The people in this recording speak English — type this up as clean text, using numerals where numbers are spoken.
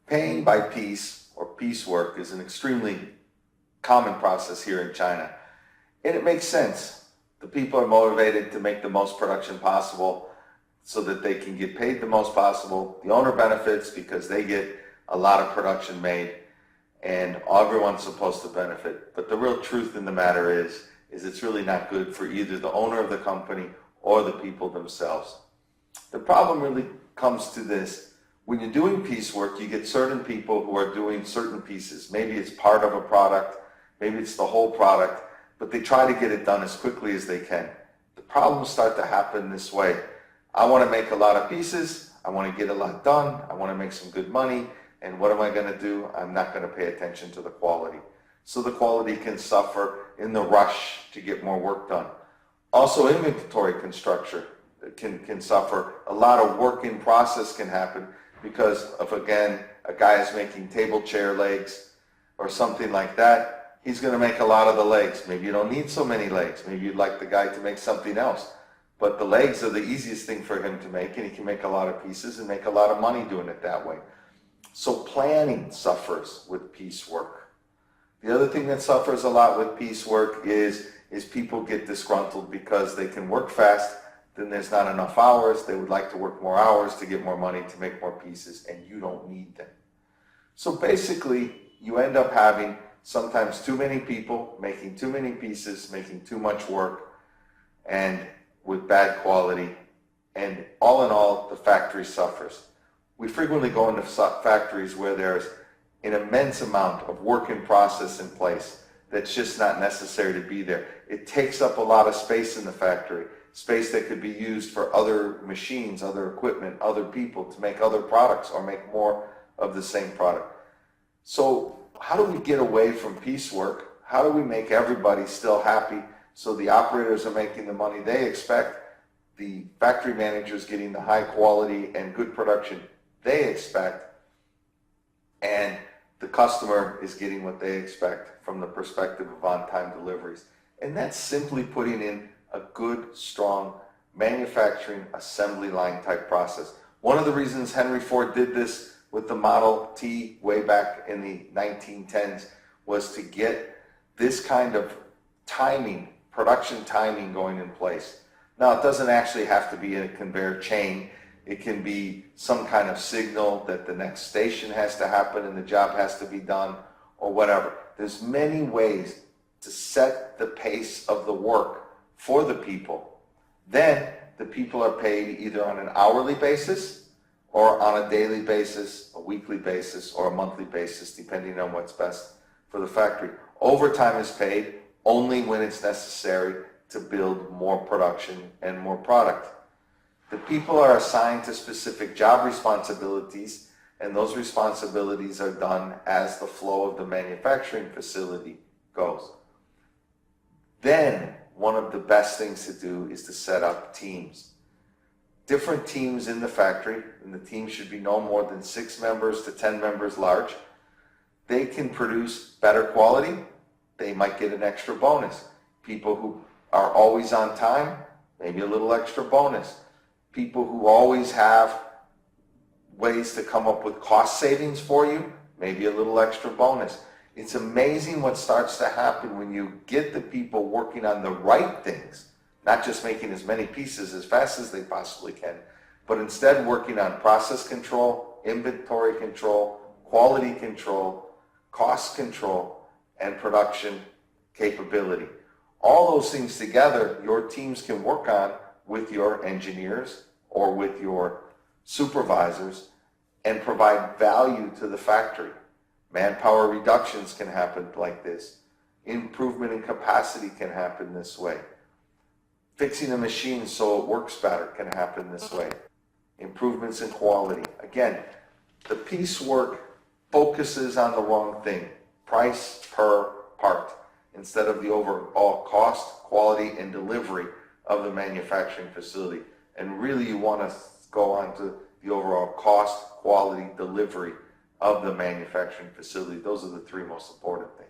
Paying by piece or piecework is an extremely common process here in China. And it makes sense. The people are motivated to make the most production possible so that they can get paid the most possible. The owner benefits because they get a lot of production made, and everyone's supposed to benefit. But the real truth in the matter is it's really not good for either the owner of the company or the people themselves. The problem really comes to this. When you're doing piecework, you get certain people who are doing certain pieces. Maybe it's part of a product, maybe it's the whole product, but they try to get it done as quickly as they can. The problems start to happen this way. I want to make a lot of pieces, I want to get a lot done, I want to make some good money, and what am I going to do? I'm not going to pay attention to the quality. So the quality can suffer in the rush to get more work done. Also, inventory can suffer. A lot of work in process can happen because of, again, a guy is making table chair legs or something like that. He's going to make a lot of the legs. Maybe you don't need so many legs. Maybe you'd like the guy to make something else. But the legs are the easiest thing for him to make, and he can make a lot of pieces and make a lot of money doing it that way. So planning suffers with piecework. The other thing that suffers a lot with piecework is people get disgruntled because they can work fast, then there's not enough hours. They would like to work more hours to get more money, to make more pieces, and you don't need them. So basically, you end up having sometimes too many people making too many pieces, making too much work, and with bad quality, and all in all, the factory suffers. We frequently go into factories where there's an immense amount of work in process in place that's just not necessary to be there. It takes up a lot of space in the factory, space that could be used for other machines, other equipment, other people to make other products or make more of the same product. So how do we get away from piecework? How do we make everybody still happy so the operators are making the money they expect, the factory managers getting the high quality and good production they expect, and the customer is getting what they expect from the perspective of on-time deliveries? And that's simply putting in a good, strong manufacturing assembly line type process. One of the reasons Henry Ford did this with the Model T way back in the 1910s was to get this kind of timing, production timing going in place. Now, it doesn't actually have to be a conveyor chain. It can be some kind of signal that the next station has to happen and the job has to be done, or whatever. There's many ways to set the pace of the work for the people. Then the people are paid either on an hourly basis or on a daily basis, a weekly basis, or a monthly basis, depending on what's best for the factory. Overtime is paid only when it's necessary to build more production and more product. The people are assigned to specific job responsibilities, and those responsibilities are done as the flow of the manufacturing facility goes. Then, one of the best things to do is to set up teams. Different teams in the factory, and the team should be no more than 6 members to 10 members large. They can produce better quality. They might get an extra bonus. People who are always on time, maybe a little extra bonus. People who always have ways to come up with cost savings for you, maybe a little extra bonus. It's amazing what starts to happen when you get the people working on the right things, not just making as many pieces as fast as they possibly can, but instead working on process control, inventory control, quality control, cost control, and production capability. All those things together, your teams can work on with your engineers or with your supervisors and provide value to the factory. Manpower reductions can happen like this. Improvement in capacity can happen this way. Fixing a machine so it works better can happen this way. Improvements in quality. Again, the piecework focuses on the wrong thing, price per part, instead of the overall cost, quality, and delivery of the manufacturing facility. And really you want to go on to the overall cost, quality, delivery of the manufacturing facility. Those are the 3 most important things.